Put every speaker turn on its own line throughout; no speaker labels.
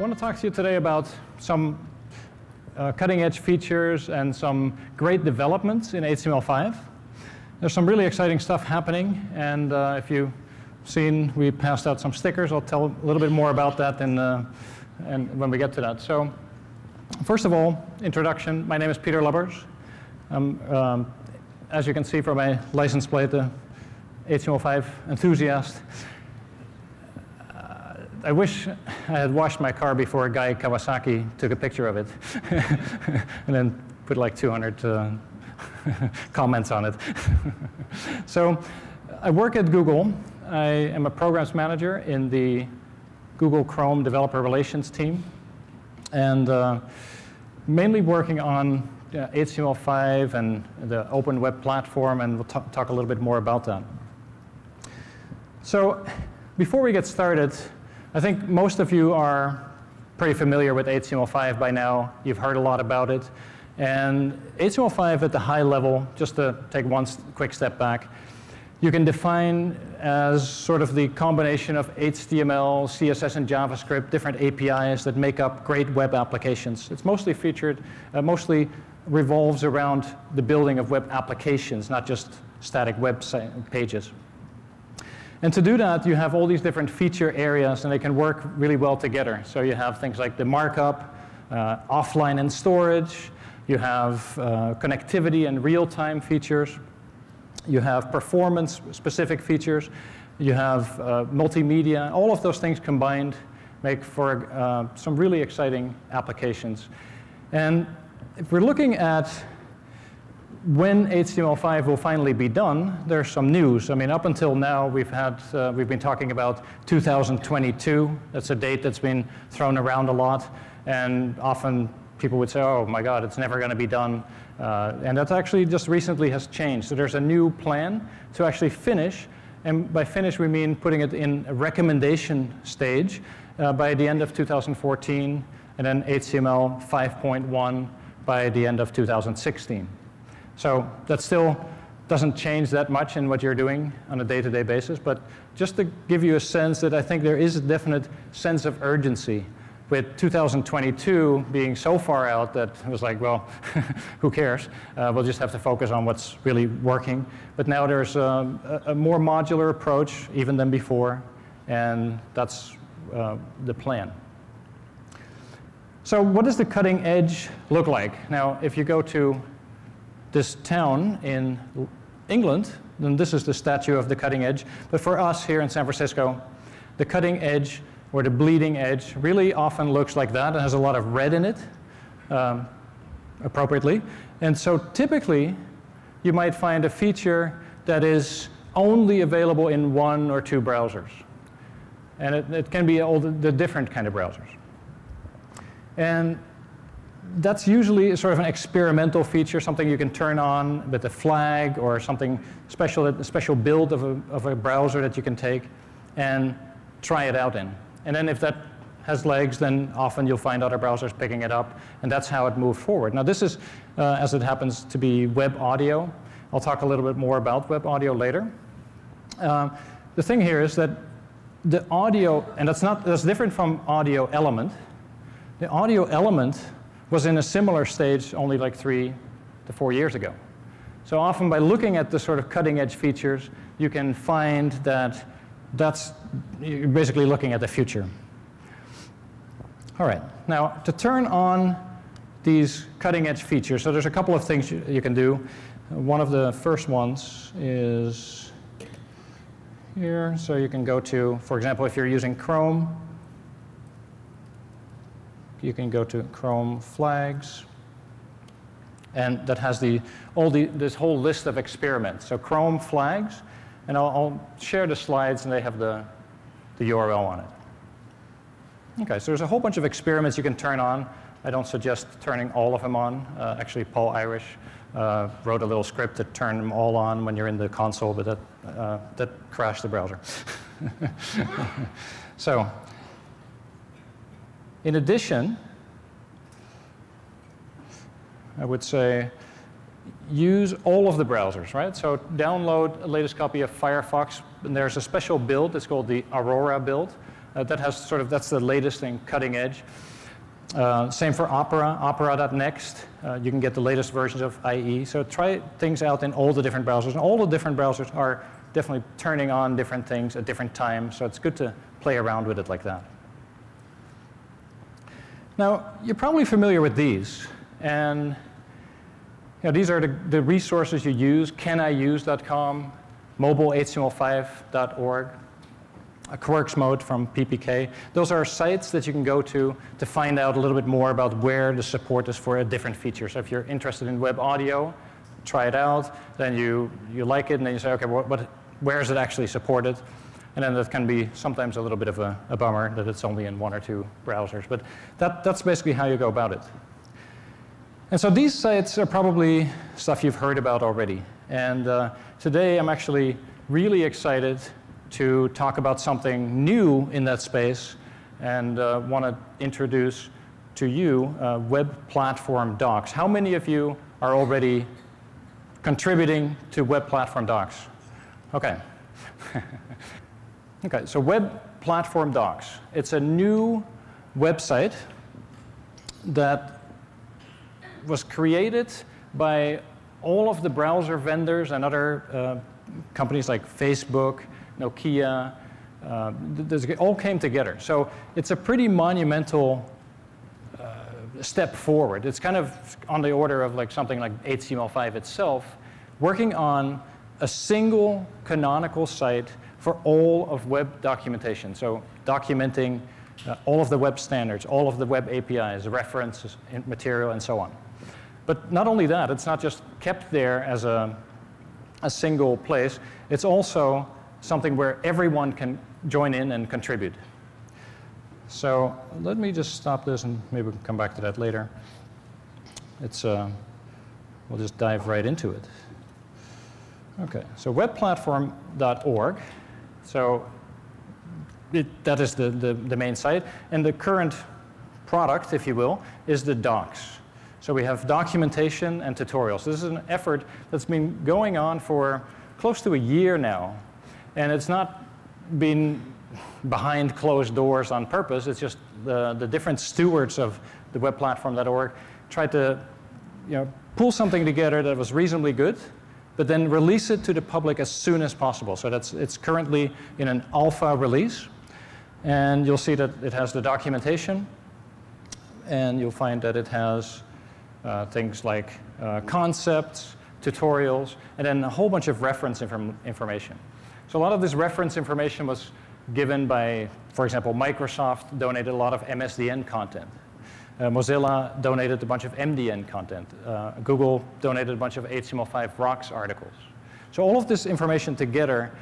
want to talk to you today about some cutting-edge features and some great developments in HTML5. There's some really exciting stuff happening, and if you've seen, we passed out some stickers. I'll tell a little bit more about that and when we get to that. So, first of all, introduction. My name is Peter Lubbers. As you can see from my license plate, the HTML5 enthusiast. I wish I had washed my car before a guy Kawasaki took a picture of it and then put like 200 comments on it. So I work at Google. I am a programs manager in the Google Chrome developer relations team, and mainly working on HTML5 and the open web platform, and we'll talk a little bit more about that. So before we get started, I think most of you are pretty familiar with HTML5 by now. You've heard a lot about it. And HTML5 at the high level, just to take one quick step back, you can define as sort of the combination of HTML, CSS, and JavaScript, different APIs that make up great web applications. It's mostly mostly revolves around the building of web applications, not just static web pages. And to do that, you have all these different feature areas, and they can work really well together. So you have things like the markup, offline and storage. You have connectivity and real-time features. You have performance-specific features. You have multimedia. All of those things combined make for some really exciting applications. And if we're looking at when HTML5 will finally be done, there's some news. I mean, up until now, we've been talking about 2022. That's a date that's been thrown around a lot, and often people would say, "Oh my God, it's never going to be done," and that actually just recently has changed. So there's a new plan to actually finish, and by finish we mean putting it in a recommendation stage by the end of 2014, and then HTML 5.1 by the end of 2016. So that still doesn't change that much in what you're doing on a day-to-day basis, but just to give you a sense that I think there is a definite sense of urgency with 2022 being so far out that it was like, well, who cares? We'll just have to focus on what's really working. But now there's a more modular approach even than before, and that's the plan. So what does the cutting edge look like? Now, if you go to this town in England, then this is the statue of the cutting edge. But for us here in San Francisco, the cutting edge or the bleeding edge really often looks like that. It has a lot of red in it, appropriately. And so typically, you might find a feature that is only available in 1 or 2 browsers. And it can be all the different kind of browsers. And that's usually sort of an experimental feature, something you can turn on with a flag or something special, a special build of a browser that you can take and try it out in. And then if that has legs, then often you'll find other browsers picking it up, and that's how it moved forward. Now this is, as it happens to be, web audio. I'll talk a little bit more about web audio later. The thing here is that the audio, and that's different from audio element. The audio element was in a similar stage only like 3 to 4 years ago. So often by looking at the sort of cutting edge features, you can find that you're basically looking at the future. All right, now to turn on these cutting edge features, so there's a couple of things you can do. One of the first ones is here. So you can go to, for example, if you're using Chrome, you can go to Chrome flags, and that has this whole list of experiments. So Chrome flags, and I'll share the slides, and they have the URL on it. Okay, so there's a whole bunch of experiments you can turn on. I don't suggest turning all of them on. Actually, Paul Irish wrote a little script to turn them all on when you're in the console, but that crashed the browser. So, in addition, I would say use all of the browsers, right? So download the latest copy of Firefox, and there's a special build. It's called the Aurora build. That has sort of, that's the latest thing, cutting edge. Same for Opera, opera.next. You can get the latest versions of IE. So try things out in all the different browsers. And all the different browsers are definitely turning on different things at different times. So it's good to play around with it like that. Now, you're probably familiar with these. And these are the resources you use, caniuse.com, mobilehtml5.org, Quirks mode from PPK. Those are sites that you can go to find out a little bit more about where the support is for a different feature. So if you're interested in web audio, try it out, then you like it, and then you say, okay, where is it actually supported? And then that can be sometimes a little bit of a bummer that it's only in 1 or 2 browsers. But that's basically how you go about it. And so these sites are probably stuff you've heard about already. And today I'm actually really excited to talk about something new in that space and want to introduce to you web platform docs. How many of you are already contributing to web platform docs? Okay. Okay, so web platform docs. It's a new website that was created by all of the browser vendors and other companies like Facebook, Nokia. It all came together. So it's a pretty monumental step forward. It's kind of on the order of like something like HTML5 itself, working on a single canonical site for all of web documentation. So documenting all of the web standards, all of the web APIs, references, material, and so on. But not only that, it's not just kept there as a single place. It's also something where everyone can join in and contribute. So let me just stop this, and maybe we can come back to that later. We'll just dive right into it. Okay, so webplatform.org. So that is the main site. And the current product, if you will, is the docs. So we have documentation and tutorials. This is an effort that's been going on for close to a year now. And it's not been behind closed doors on purpose. It's just the different stewards of the webplatform.org tried to pull something together that was reasonably good, but then release it to the public as soon as possible. So it's currently in an alpha release. And you'll see that it has the documentation. And you'll find that it has things like concepts, tutorials, and then a whole bunch of reference information. So a lot of this reference information was given by, for example, Microsoft donated a lot of MSDN content. Mozilla donated a bunch of MDN content. Google donated a bunch of HTML5 Rocks articles. So all of this information together,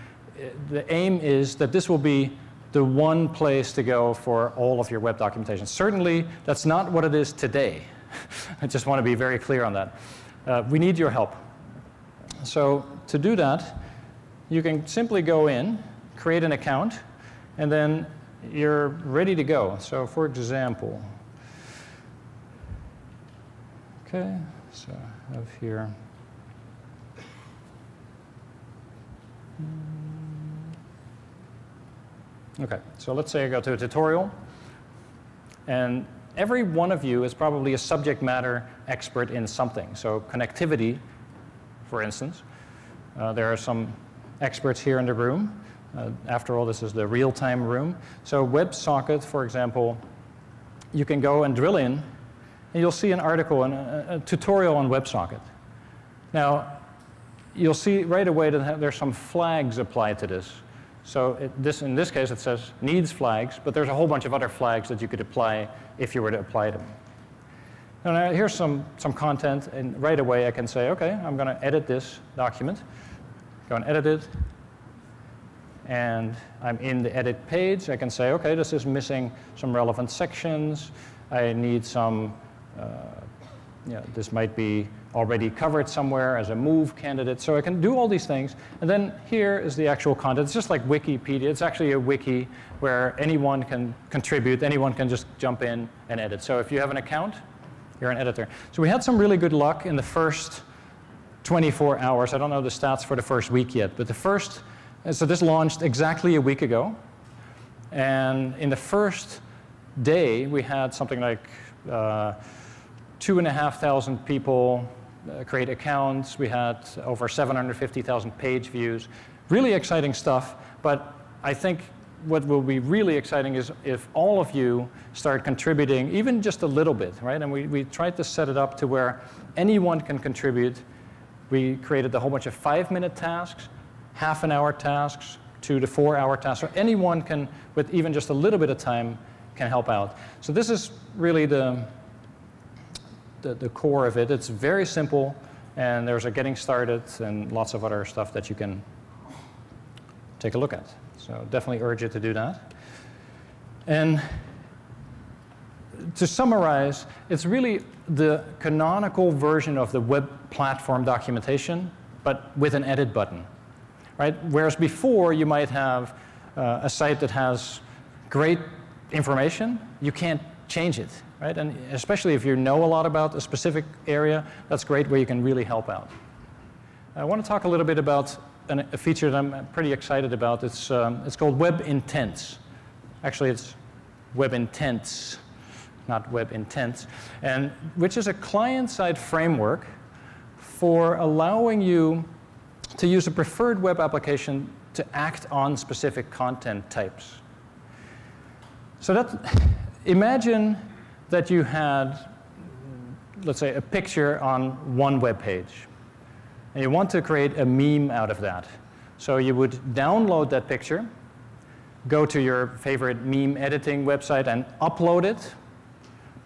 the aim is that this will be the one place to go for all of your web documentation. Certainly, that's not what it is today. I just want to be very clear on that. We need your help. So to do that, you can simply go in, create an account, and then you're ready to go. So for example, okay, so I have here. Okay, so let's say I go to a tutorial, and every one of you is probably a subject matter expert in something. So connectivity, for instance. There are some experts here in the room. After all, this is the real-time room. So WebSocket, for example, you can go and drill in, and you'll see an article and a tutorial on WebSocket. Now, you'll see right away that there's some flags applied to this. So in this case, it says needs flags, but there's a whole bunch of other flags that you could apply if you were to apply them. Now, here's some content, and right away I can say, okay, I'm going to edit this document. Go and edit it. And I'm in the edit page. I can say, okay, this is missing some relevant sections. I need some, this might be already covered somewhere as a move candidate. So I can do all these things. And then here is the actual content. It's just like Wikipedia. It's actually a wiki where anyone can contribute. Anyone can just jump in and edit. So if you have an account, you're an editor. So we had some really good luck in the first 24 hours. I don't know the stats for the first week yet, but so this launched exactly a week ago. And in the first day, we had something like 2,500 people create accounts. We had over 750,000 page views. Really exciting stuff, but I think what will be really exciting is if all of you start contributing, even just a little bit, right? And we tried to set it up to where anyone can contribute. We created a whole bunch of 5-minute tasks, half-an-hour tasks, 2 to 4 hour tasks, so anyone can, with even just a little bit of time, can help out. So this is really the core of it. It's very simple, and there's a getting started and lots of other stuff that you can take a look at. So definitely urge you to do that. And to summarize, it's really the canonical version of the web platform documentation, but with an edit button, right? Whereas before, you might have a site that has great information, you can't change it, right? And especially if you know a lot about a specific area, that's great where you can really help out. I want to talk a little bit about a feature that I'm pretty excited about. It's called Web Intents. Actually, it's Web Intents, not Web Intents, and which is a client-side framework for allowing you to use a preferred web application to act on specific content types. So imagine that you had, let's say, a picture on one web page. And you want to create a meme out of that. So you would download that picture, go to your favorite meme editing website and upload it.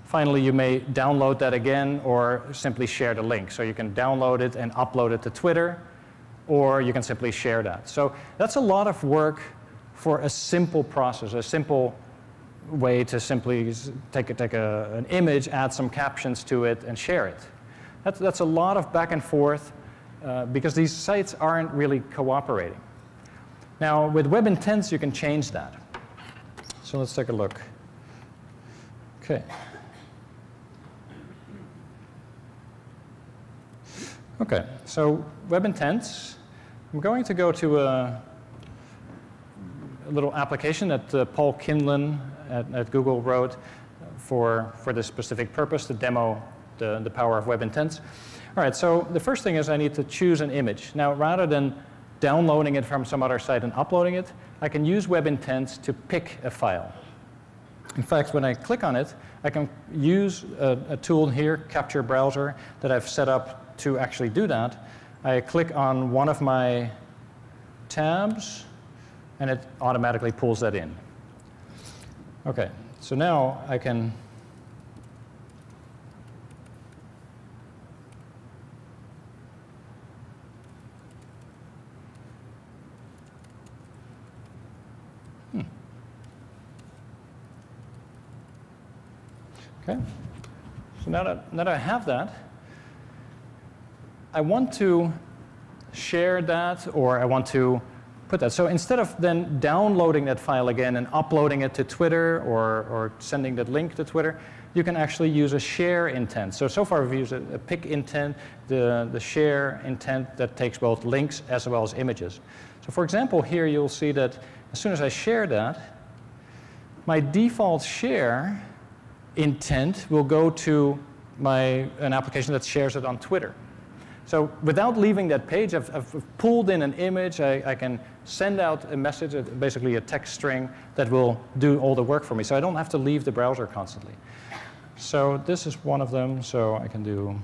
Finally, you may download that again or simply share the link. So you can download it and upload it to Twitter, or you can simply share that. So that's a lot of work for a simple process, a simple way to simply take an image, add some captions to it, and share it. That's a lot of back and forth. Because these sites aren't really cooperating. Now, with Web Intents, you can change that. So let's take a look. OK. OK, so Web Intents. I'm going to go to a little application that Paul Kinlan at Google wrote for this specific purpose, to demo the power of Web Intents. All right, so the first thing is I need to choose an image. Now, rather than downloading it from some other site and uploading it, I can use Web Intents to pick a file. In fact, when I click on it, I can use a tool here, Capture Browser, that I've set up to actually do that. I click on one of my tabs, and it automatically pulls that in. OK, so now I can OK, so now that I have that, I want to share that, or I want to put that. So instead of then downloading that file again and uploading it to Twitter or sending that link to Twitter, you can actually use a share intent. So far we've used a pick intent, the share intent that takes both links as well as images. So for example, here you'll see that as soon as I share that, my default share intent will go to an application that shares it on Twitter. So without leaving that page, I've pulled in an image. I can send out a message, basically a text string, that will do all the work for me. So I don't have to leave the browser constantly. So this is one of them. So I can do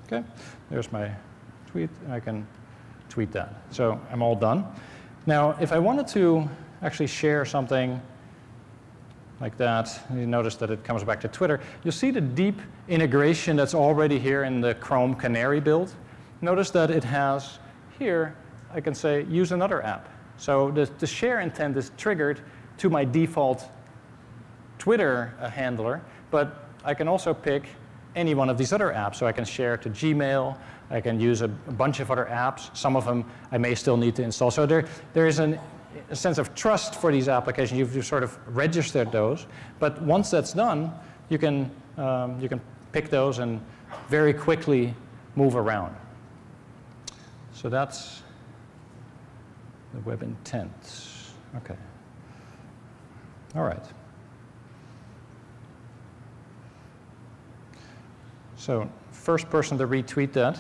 OK, there's my tweet. I can tweet that. So I'm all done. Now, if I wanted to actually share something like that, you notice that it comes back to Twitter. You'll see the deep integration that's already here in the Chrome Canary build. Notice that it has here, I can say, use another app. So the share intent is triggered to my default Twitter handler, but I can also pick any one of these other apps. So I can share to Gmail. I can use a bunch of other apps. Some of them I may still need to install. So there is an a sense of trust for these applications. You've sort of registered those. But once that's done, you can pick those and very quickly move around. So that's the web intents. OK. All right. So first person to retweet that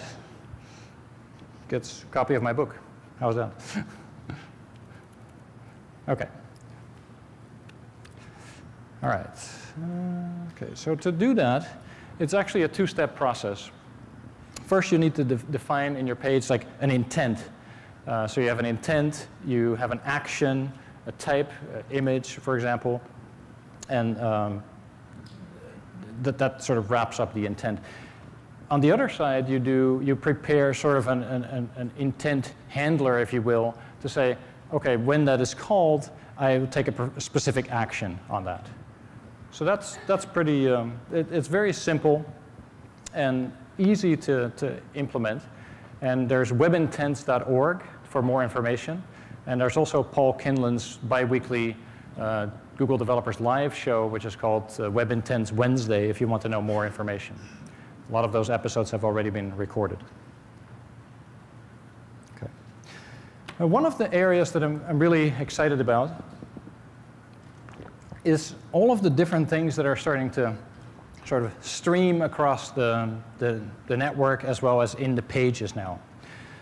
gets a copy of my book. How's that? OK. All right. OK, so to do that, it's actually a two-step process. First, you need to define in your page like an intent. So you have an intent, you have an action, a type, image, for example, and that sort of wraps up the intent. On the other side, you prepare sort of an intent handler, if you will, to say, OK, when that is called, I will take a specific action on that. So that's pretty, it's very simple and easy to implement. And there's webintents.org for more information. And there's also Paul Kinlan's biweekly Google Developers Live show, which is called Web Intents Wednesday, if you want to know more information. A lot of those episodes have already been recorded. Okay. Now, one of the areas that I'm really excited about is all of the different things that are starting to sort of stream across the network as well as in the pages now.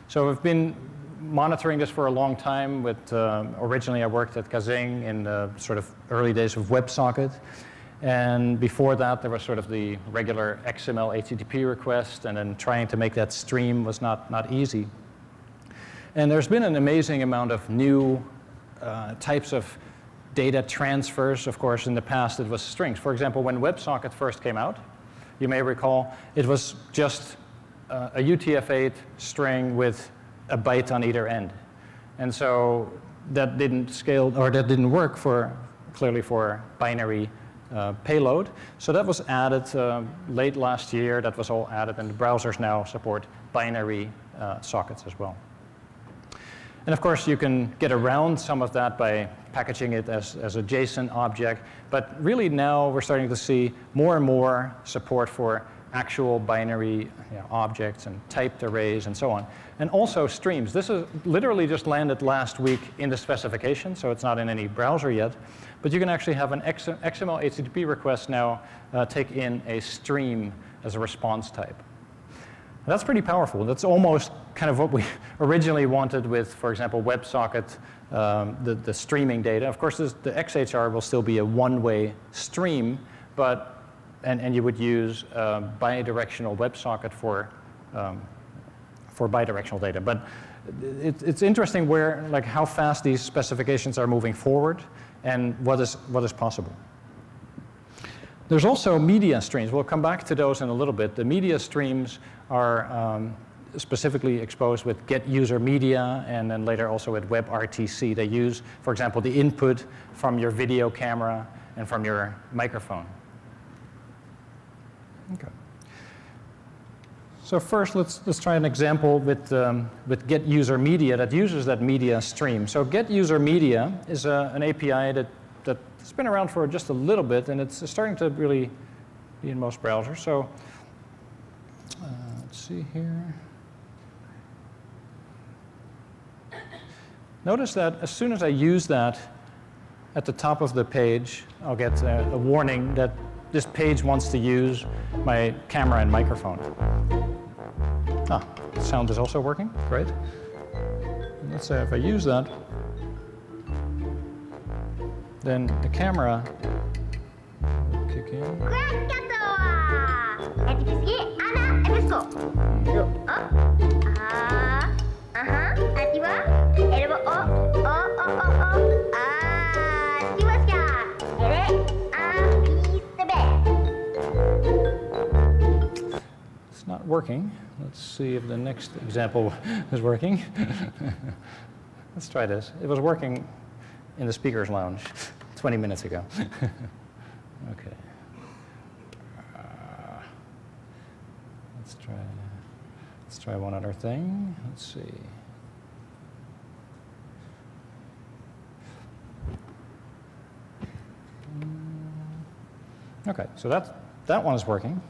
So we've been monitoring this for a long time. With originally I worked at Kazing in the sort of early days of WebSocket. And before that, there was sort of the regular XML HTTP request, and then trying to make that stream was not easy. And there's been an amazing amount of new types of data transfers. Of course, in the past, it was strings. For example, when WebSocket first came out, you may recall, it was just a UTF-8 string with a byte on either end. And so that didn't scale, or that didn't work clearly for binary payload. So that was added late last year. That was all added, and the browsers now support binary sockets as well. And of course, you can get around some of that by packaging it as a JSON object. But really now we're starting to see more and more support for actual binary objects and typed arrays and so on. And also streams. This is literally just landed last week in the specification, so it's not in any browser yet. But you can actually have an XML HTTP request now take in a stream as a response type. That's pretty powerful. That's almost kind of what we originally wanted with, for example, WebSocket, the streaming data. Of course, the XHR will still be a one-way stream, but and you would use bidirectional WebSocket for bidirectional data. But it's interesting where, like, how fast these specifications are moving forward and what is possible. There's also media streams. We'll come back to those in a little bit. The media streams are specifically exposed with get user media, and then later also with WebRTC. They use, for example, the input from your video camera and from your microphone. Okay. So first, let's try an example with get user media that uses that media stream. So get user media is an API that's been around for just a little bit, and it's starting to really be in most browsers. So let's see here. Notice that as soon as I use that at the top of the page, I'll get a warning that this page wants to use my camera and microphone. Ah, sound is also working. Great. And let's say if I use that, then the camera will kick in. It's not working. Let's see if the next example is working. Let's try this. It was working in the speakers lounge 20 minutes ago. Okay. Let's try one other thing. Let's see. Okay, so that one's working.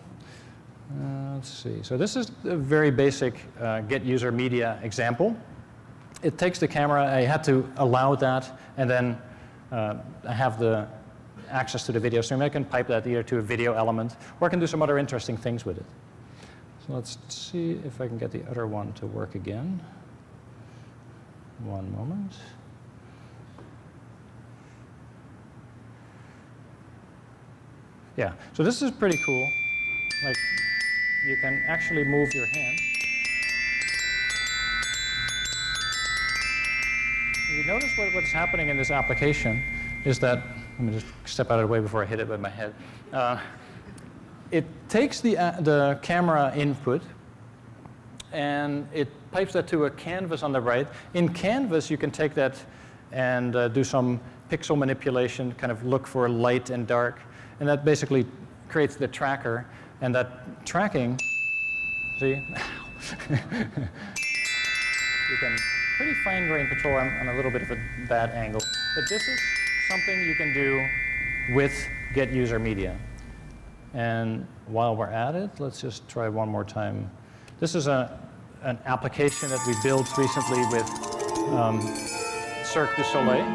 Let's see. So this is a very basic get user media example. It takes the camera. I had to allow that, and then I have the access to the video stream. I can pipe that either to a video element, or I can do some other interesting things with it. So let's see if I can get the other one to work again. One moment. Yeah, so this is pretty cool. Like, you can actually move your hand. You notice what's happening in this application is that, let me just step out of the way before I hit it with my head. It takes the camera input and it pipes that to a canvas on the right. In Canvas, you can take that and do some pixel manipulation, kind of look for light and dark. And that basically creates the tracker. And that tracking, see? You can pretty fine-grained control. I'm a little bit of a bad angle. But this is something you can do with Get User Media. And while we're at it, let's just try one more time. This is an application that we built recently with Cirque du Soleil.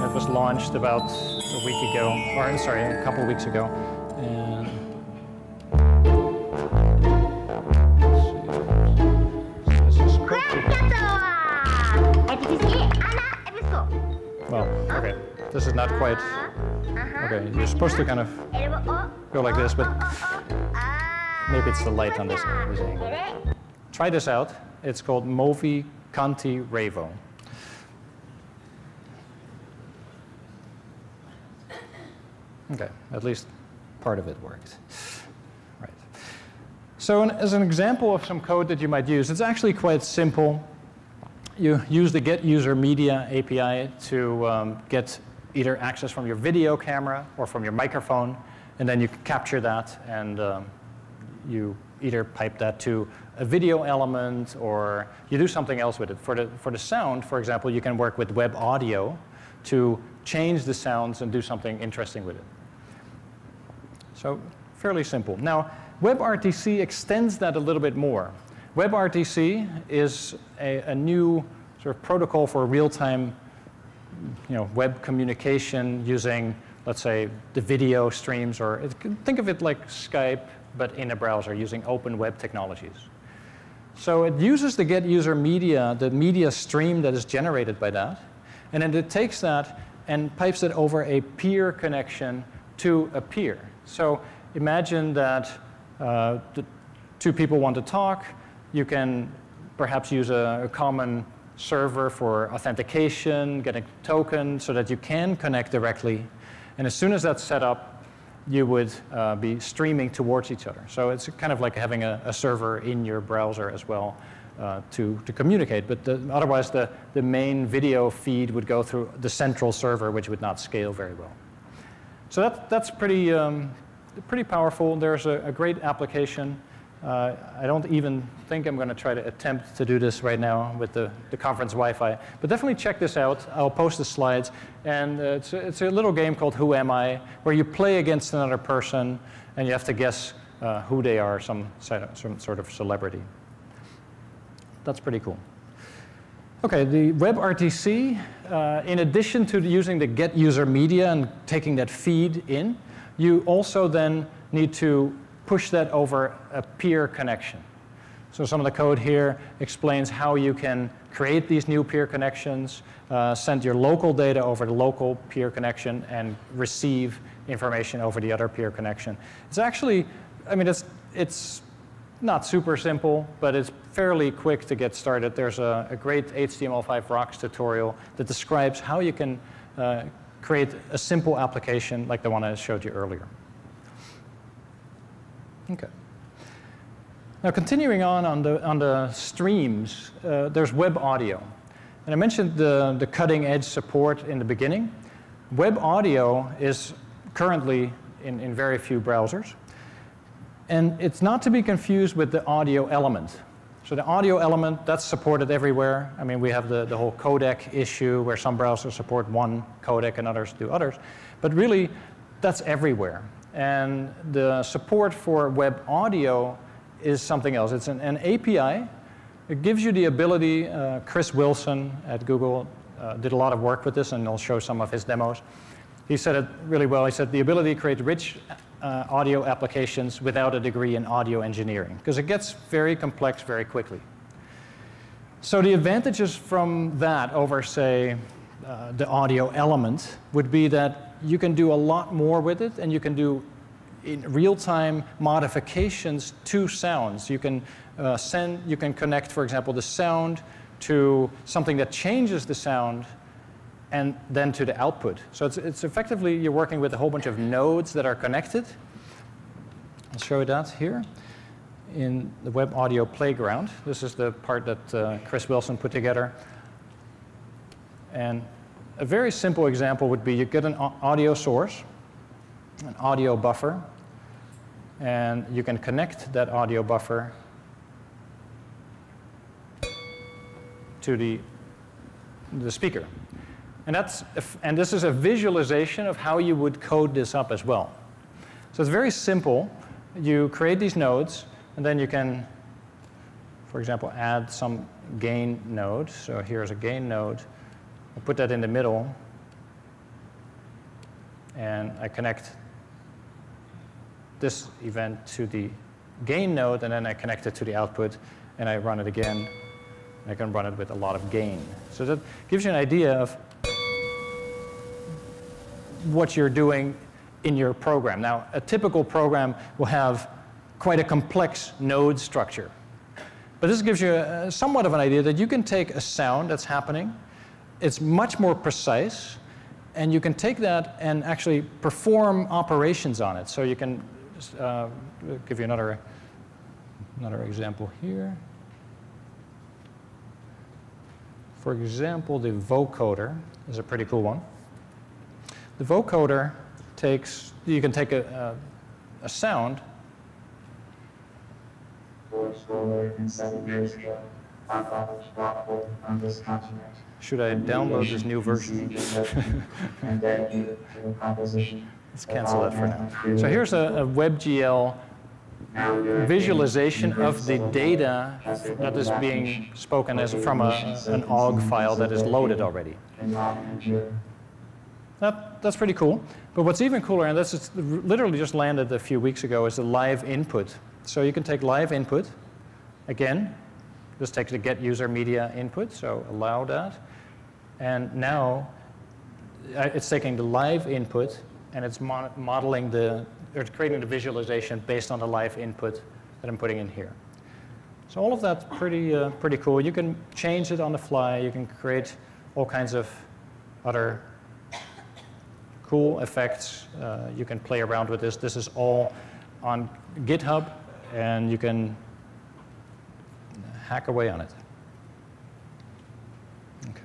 It was launched about a week ago, or sorry, a couple of weeks ago. And let's see. Well, okay, this is not quite. Okay, you're supposed to kind of go like this, but maybe it's the light on this angle. Try this out. It's called Movi Canti Revo. Okay, at least part of it worked. Right. So as an example of some code that you might use, it's actually quite simple. You use the Get User Media API to get either access from your video camera or from your microphone, and then you capture that and you either pipe that to a video element or you do something else with it. For the sound, for example, you can work with web audio to change the sounds and do something interesting with it. So fairly simple. Now, WebRTC extends that a little bit more. WebRTC is a new sort of protocol for real-time web communication using, let's say, the video streams, or think of it like Skype, but in a browser using open web technologies. So it uses the Get User Media, the media stream that is generated by that, and then it takes that and pipes it over a peer connection to a peer. So imagine that the two people want to talk. You can perhaps use a common server for authentication, get a token so that you can connect directly. And as soon as that's set up, you would be streaming towards each other. So it's kind of like having a server in your browser as well to communicate. But otherwise, the main video feed would go through the central server, which would not scale very well. So that's pretty powerful. There's a great application. I don't even think I'm going to try to attempt to do this right now with the conference Wi-Fi. But definitely check this out. I'll post the slides. And it's a little game called Who Am I, where you play against another person, and you have to guess who they are, some sort of celebrity. That's pretty cool. OK, the WebRTC, in addition to using the Get User Media and taking that feed in, you also then need to push that over a peer connection. So some of the code here explains how you can create these new peer connections, send your local data over the local peer connection, and receive information over the other peer connection. It's actually, I mean, it's not super simple, but it's fairly quick to get started. There's a great HTML5 Rocks tutorial that describes how you can create a simple application like the one I showed you earlier. Okay. Now, continuing on the streams, there's web audio. And I mentioned the cutting edge support in the beginning. Web audio is currently in very few browsers. And it's not to be confused with the audio element. So the audio element, that's supported everywhere. I mean, we have the whole codec issue where some browsers support one codec and others do others. But really, that's everywhere. And the support for web audio is something else. It's an API. It gives you the ability, Chris Wilson at Google did a lot of work with this, and I'll show some of his demos. He said it really well. He said the ability to create rich audio applications without a degree in audio engineering, because it gets very complex very quickly. So the advantages from that over, say, the audio element would be that you can do a lot more with it, and you can do in real-time modifications to sounds. You can you can connect, for example, the sound to something that changes the sound and then to the output. So it's effectively you're working with a whole bunch of nodes that are connected. I'll show you that here in the Web Audio Playground. This is the part that Chris Wilson put together. And a very simple example would be you get an audio source, an audio buffer, and you can connect that audio buffer to the speaker. And this is a visualization of how you would code this up as well. So it's very simple. You create these nodes, and then you can, for example, add some gain node. So here's a gain node. I'll put that in the middle, and I connect this event to the gain node, and then I connect it to the output, and I run it again. I can run it with a lot of gain. So that gives you an idea of what you're doing in your program. Now, a typical program will have quite a complex node structure. But this gives you somewhat of an idea that you can take a sound that's happening. It's much more precise, and you can take that and actually perform operations on it. So you can just give you another example here. For example, the vocoder is a pretty cool one. The vocoder takes, you can take a sound. Should I download this new version? Let's cancel that for now. So here's a WebGL visualization of the data that is being spoken as from an OGG file that is loaded already. That's pretty cool. But what's even cooler, and this is literally just landed a few weeks ago, is the live input. So you can take live input. Again, this takes the get user media input, so allow that. And now it's taking the live input, and it's modeling it's creating the visualization based on the live input that I'm putting in here. So all of that's pretty cool. You can change it on the fly. You can create all kinds of other cool effects. You can play around with this. This is all on GitHub, and you can hack away on it. Okay.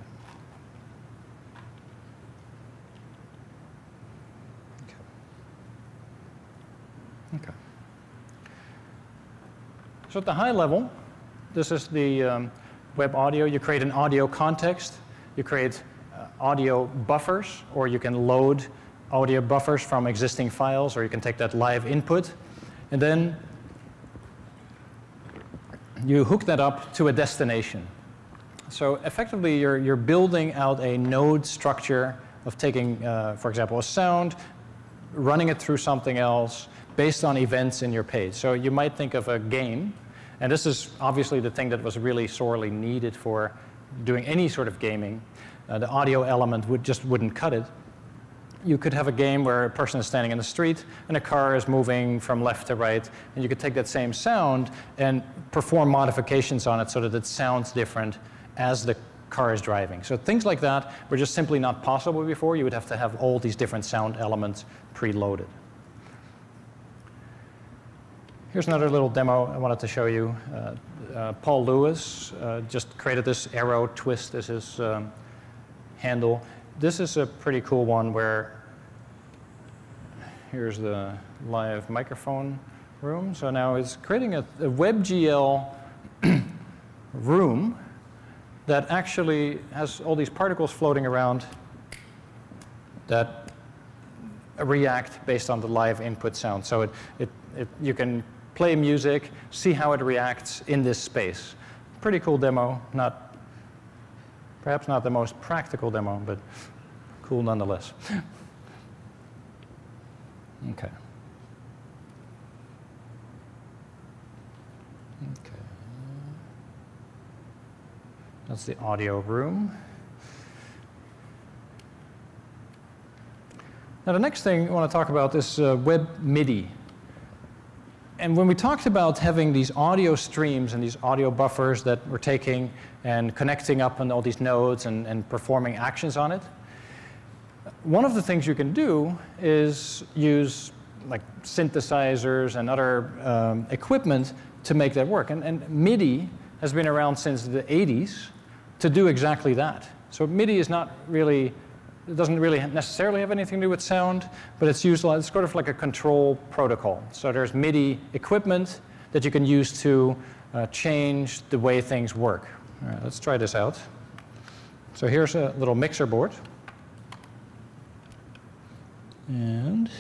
Okay. So at the high level, this is the web audio. You create an audio context. You create audio buffers, or you can load audio buffers from existing files, or you can take that live input, and then you hook that up to a destination. So effectively, you're building out a node structure of taking, for example, a sound, running it through something else based on events in your page. So you might think of a game, and this is obviously the thing that was really sorely needed for doing any sort of gaming. The audio element wouldn't cut it. You could have a game where a person is standing in the street and a car is moving from left to right, and you could take that same sound and perform modifications on it so that it sounds different as the car is driving. So things like that were just simply not possible before. You would have to have all these different sound elements preloaded. Here's another little demo I wanted to show you. Paul Lewis just created this arrow twist as his handle. This is a pretty cool one where here's the live microphone room. So now it's creating a WebGL room that actually has all these particles floating around that react based on the live input sound. So you can play music, see how it reacts in this space. Pretty cool demo, perhaps not the most practical demo, but cool nonetheless. Okay. Okay. That's the audio room. Now the next thing I want to talk about is Web MIDI. And when we talked about having these audio streams and these audio buffers that we're taking and connecting up on all these nodes and performing actions on it, one of the things you can do is use like synthesizers and other equipment to make that work. And MIDI has been around since the 80s to do exactly that. So MIDI is not really, it doesn't really necessarily have anything to do with sound, but it's used, it's sort of like a control protocol. So there's MIDI equipment that you can use to change the way things work. All right, let's try this out. So here's a little mixer board. And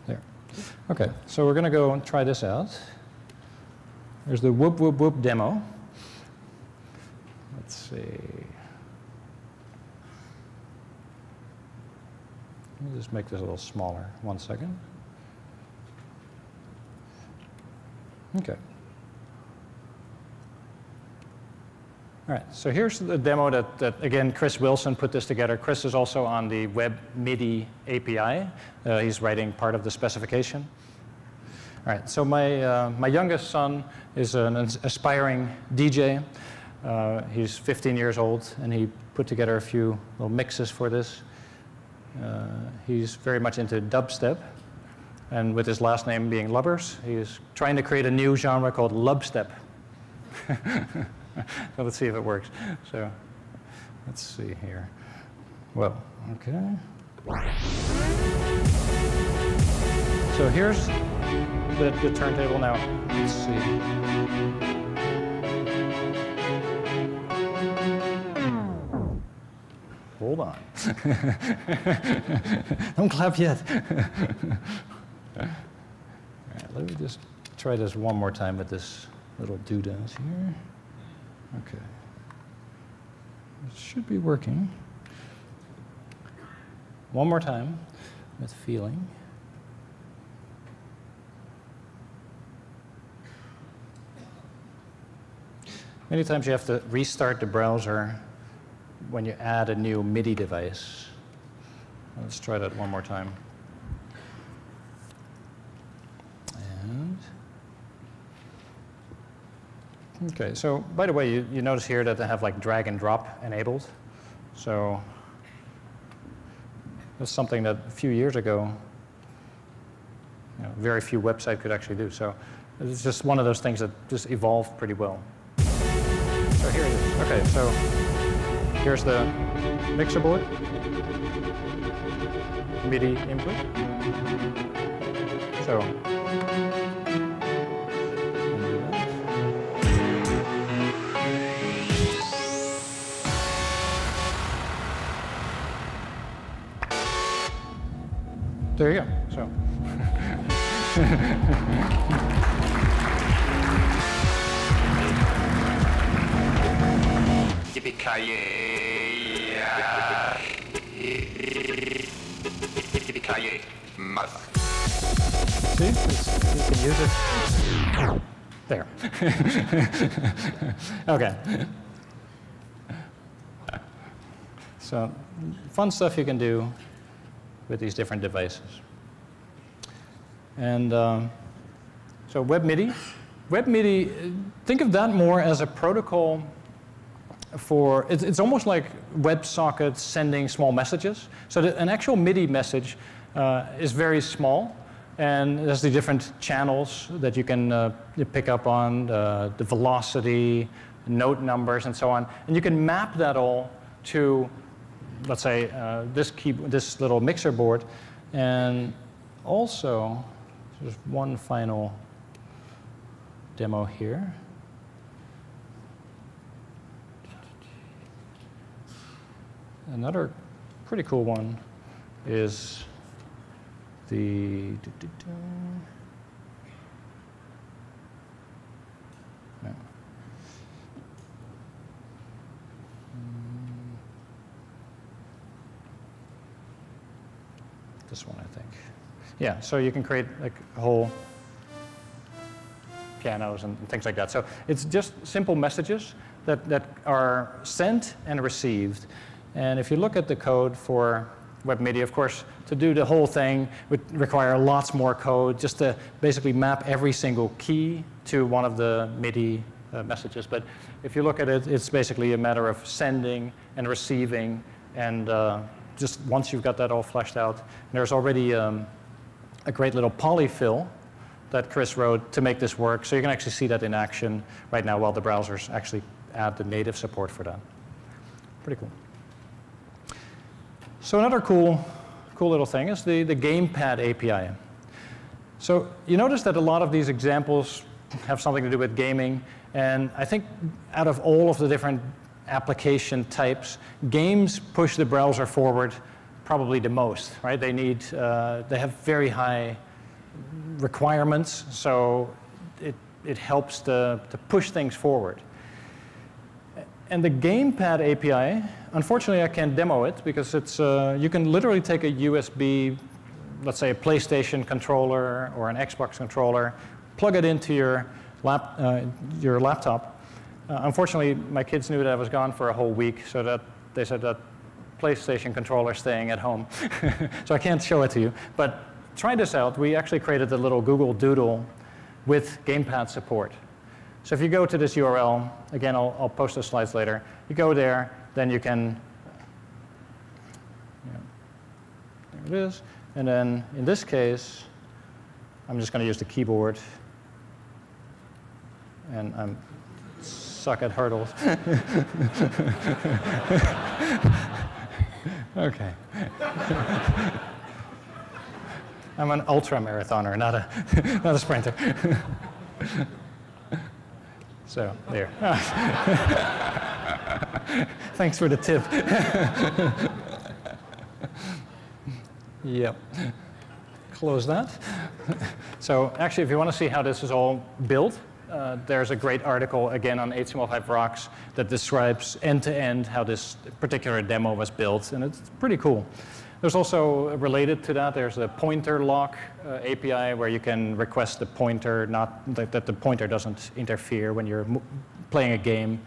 there. Okay, so we're going to go and try this out. There's the whoop whoop whoop demo. Let's see. Let me just make this a little smaller. 1 second. Okay. All right, so here's the demo that again, Chris Wilson put this together. Chris is also on the Web MIDI API. He's writing part of the specification. All right, so my youngest son is an aspiring DJ. He's 15 years old, and he put together a few little mixes for this. He's very much into dubstep, and with his last name being Lubbers, he's trying to create a new genre called lubstep. So let's see if it works. So let's see here. Well, okay. So here's the turntable now. Let's see. Hold on. Don't clap yet. All right, let me just try this one more time with this little doodahs here. Okay. It should be working. One more time with feeling. Many times you have to restart the browser when you add a new MIDI device. Let's try that one more time. And okay, so by the way, you notice here that they have like drag and drop enabled. So that's something that a few years ago, very few websites could actually do. So it's just one of those things that just evolved pretty well. So here it is. Okay, so here's the mixer board, MIDI input. So there you go. So see, you can use it. There. Okay. So fun stuff you can do with these different devices. And so Web MIDI. Web MIDI, think of that more as a protocol for, it's almost like WebSocket sending small messages. So an actual MIDI message is very small, and there's the different channels that you can pick up on, the velocity, note numbers, and so on. And you can map that all to, let's say, this little mixer board. And also, there's one final demo here. Another pretty cool one is the no. This one, I think. Yeah, so you can create like whole pianos and things like that. So it's just simple messages that are sent and received. And if you look at the code for WebMIDI, of course, to do the whole thing would require lots more code just to basically map every single key to one of the MIDI messages. But if you look at it, it's basically a matter of sending and receiving, and just once you've got that all fleshed out, there's already a great little polyfill that Chris wrote to make this work. So you can actually see that in action right now while the browsers actually add the native support for that. Pretty cool. So another cool little thing is the Gamepad API. So you notice that a lot of these examples have something to do with gaming, and I think out of all of the different application types, games push the browser forward probably the most, right? They have very high requirements, so it helps to push things forward. And the Gamepad API, unfortunately I can't demo it because it's, you can literally take a USB, let's say a PlayStation controller or an Xbox controller, plug it into your laptop. Unfortunately, my kids knew that I was gone for a whole week, so that they said that PlayStation controller staying at home. So I can't show it to you. But try this out. We actually created a little Google Doodle with Gamepad support. So if you go to this URL, again, I'll post the slides later. You go there, then you can, there it is. And then in this case, I'm just going to use the keyboard. And I'm suck at hurdles. Okay. I'm an ultra marathoner, not a sprinter. So there. Thanks for the tip. Yep. Close that. So actually, if you want to see how this is all built, there's a great article, again, on HTML5 Rocks that describes end-to-end how this particular demo was built, and it's pretty cool. There's also, related to that, there's a pointer lock API where you can request the pointer, that the pointer doesn't interfere when you're playing a game.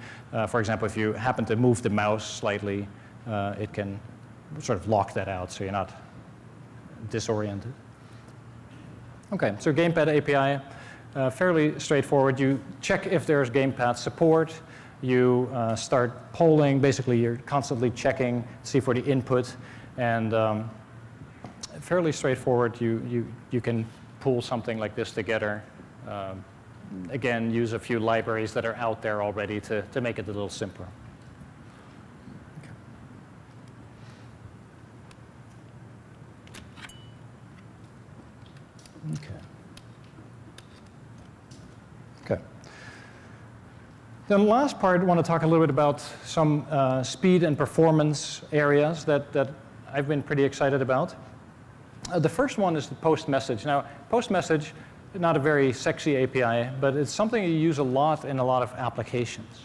For example, if you happen to move the mouse slightly, it can sort of lock that out so you're not disoriented. Okay, so Gamepad API. Fairly straightforward. You check if there's Gamepad support. You start polling. Basically, you're constantly checking to see for the input. And fairly straightforward. You can pull something like this together. Again, use a few libraries that are out there already to make it a little simpler. Okay. Okay. Then the last part, I want to talk a little bit about some speed and performance areas that I've been pretty excited about. The first one is the post message. Now, post message, not a very sexy API, but it's something you use a lot in a lot of applications.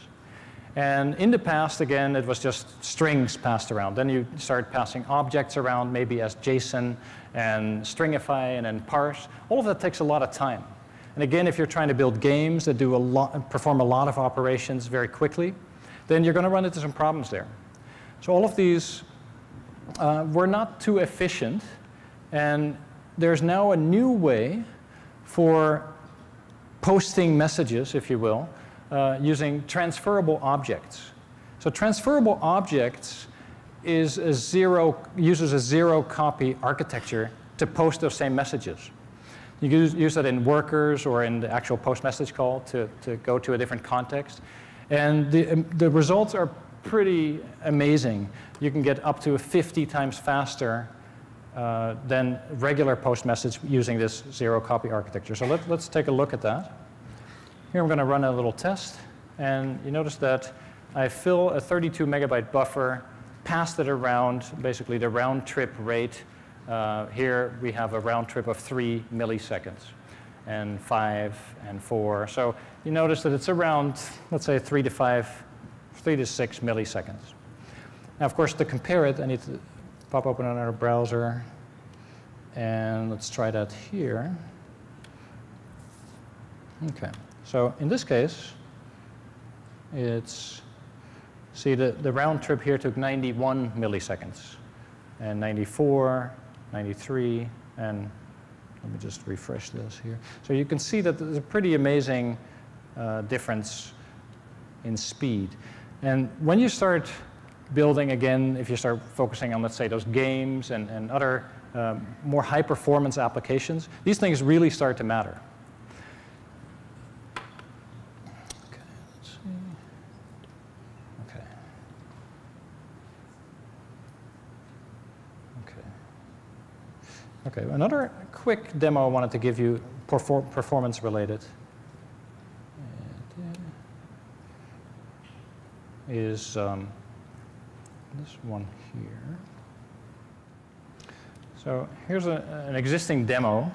And in the past, again, it was just strings passed around. Then you start passing objects around, maybe as JSON, and stringify, and then parse. All of that takes a lot of time. And again, if you're trying to build games that do perform a lot of operations very quickly, then you're going to run into some problems there. So all of these were not too efficient, and there's now a new way for posting messages, if you will, using transferable objects. So transferable objects is uses a zero copy architecture to post those same messages. You can use that in workers or in the actual post message call to go to a different context. And the results are pretty amazing. You can get up to 50 times faster than regular post message using this zero copy architecture. So let's take a look at that. Here I'm going to run a little test. And you notice that I fill a 32 megabyte buffer passed it around, basically the round trip rate. Here we have a round trip of 3 milliseconds, and 5 and 4. So you notice that it's around, let's say, 3 to 6 milliseconds. Now, of course, to compare it, I need to pop open another browser, and let's try that here. Okay, so in this case, it's, see, the round trip here took 91 milliseconds, and 94, 93, and let me just refresh this here. So you can see that there's a pretty amazing difference in speed. And when you start building, again, if you start focusing on, let's say, those games and other more high-performance applications, these things really start to matter. Okay, let's see. Okay. Okay, another quick demo I wanted to give you, performance related, is this one here. So here's an existing demo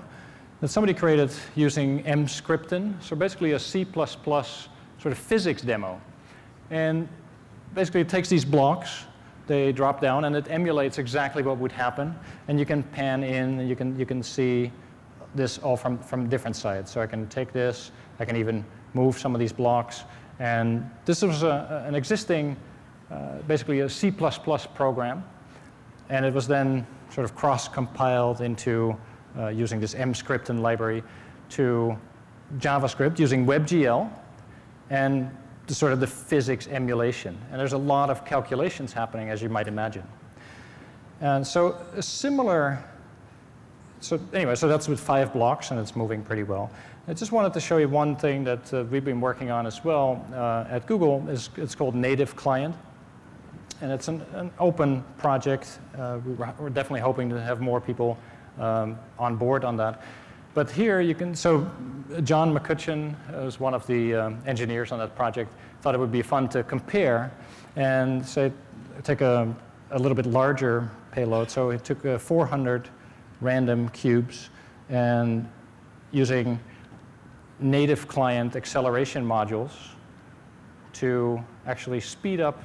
that somebody created using mscripten, so basically a C++ sort of physics demo. And basically it takes these blocks, they drop down, and it emulates exactly what would happen. And you can pan in, and you can see this all from different sides. So I can take this, I can even move some of these blocks. And this was an existing, basically a C++ program. And it was then sort of cross-compiled into using this mscripten library to JavaScript using WebGL and sort of the physics emulation. And there's a lot of calculations happening, as you might imagine. And so a similar, so anyway, so that's with 5 blocks, and it's moving pretty well. I just wanted to show you one thing that we've been working on as well at Google. It's called Native Client. And it's an open project. We're definitely hoping to have more people on board on that. But here you can, so John McCutcheon was one of the engineers on that project, thought it would be fun to compare and say, take a little bit larger payload. So it took 400 random cubes and using native client acceleration modules to actually speed up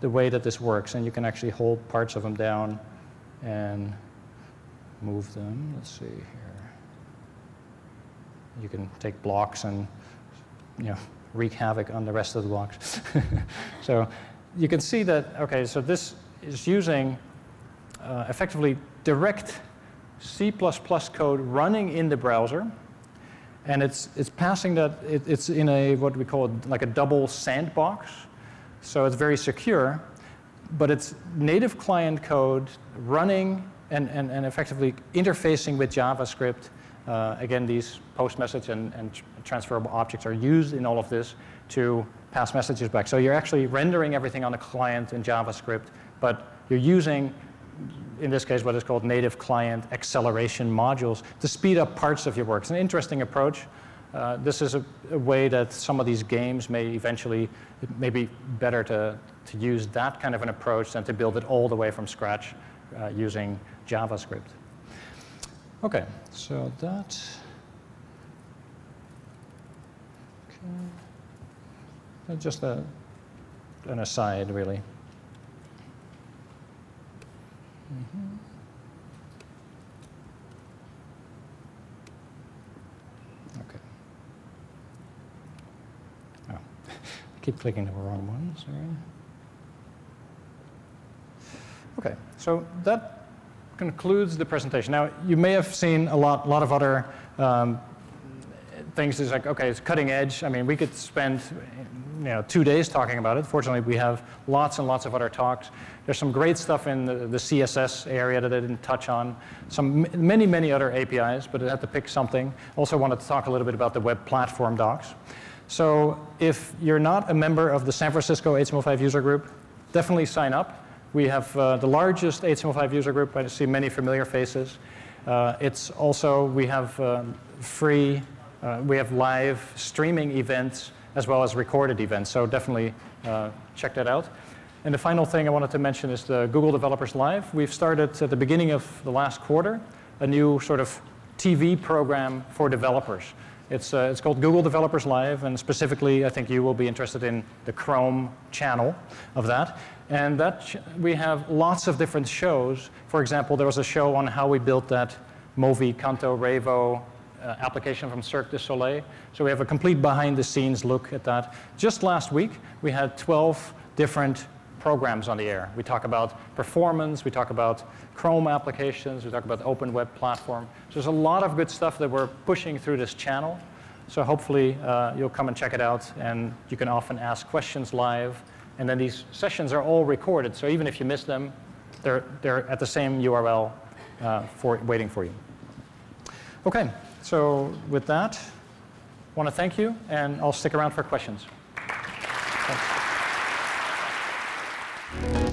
the way that this works. And you can actually hold parts of them down and move them. Let's see here. You can take blocks and wreak havoc on the rest of the blocks. So you can see that, okay, so this is using effectively direct C++ code running in the browser. And it's passing that, it's in a, what we call like a double sandbox. So it's very secure, but it's native client code running and effectively interfacing with JavaScript. Again, these post message and transferable objects are used in all of this to pass messages back. So you're actually rendering everything on the client in JavaScript, but you're using, in this case, what is called native client acceleration modules to speed up parts of your work. It's an interesting approach. This is a way that some of these games may eventually, it may be better to use that kind of an approach than to build it all the way from scratch using JavaScript. Okay, so that, okay. Just an aside, really. Mm-hmm. Okay. Oh, I keep clicking the wrong one, sorry. Okay, so that concludes the presentation. Now, you may have seen a lot of other things. It's like, okay, it's cutting edge. I mean, we could spend 2 days talking about it. Fortunately, we have lots and lots of other talks. There's some great stuff in the CSS area that I didn't touch on. Many other APIs, but I had to pick something. Also wanted to talk a little bit about the web platform docs. So if you're not a member of the San Francisco HTML5 user group, definitely sign up. We have the largest HTML5 user group. I see many familiar faces. It's also, we have free, we have live streaming events as well as recorded events. So definitely check that out. And the final thing I wanted to mention is the Google Developers Live. We've started at the beginning of the last quarter a new sort of TV program for developers. It's called Google Developers Live, and specifically I think you will be interested in the Chrome channel of that. And we have lots of different shows. For example, there was a show on how we built that Movi Canto Revo application from Cirque du Soleil. So we have a complete behind-the-scenes look at that. Just last week, we had 12 different programs on the air. We talk about performance, we talk about Chrome applications, we talk about the open web platform. So there's a lot of good stuff that we're pushing through this channel. So hopefully you'll come and check it out, and you can often ask questions live. And then these sessions are all recorded, so even if you miss them, they're at the same URL waiting for you. Okay, so with that, I want to thank you, and I'll stick around for questions. Thanks.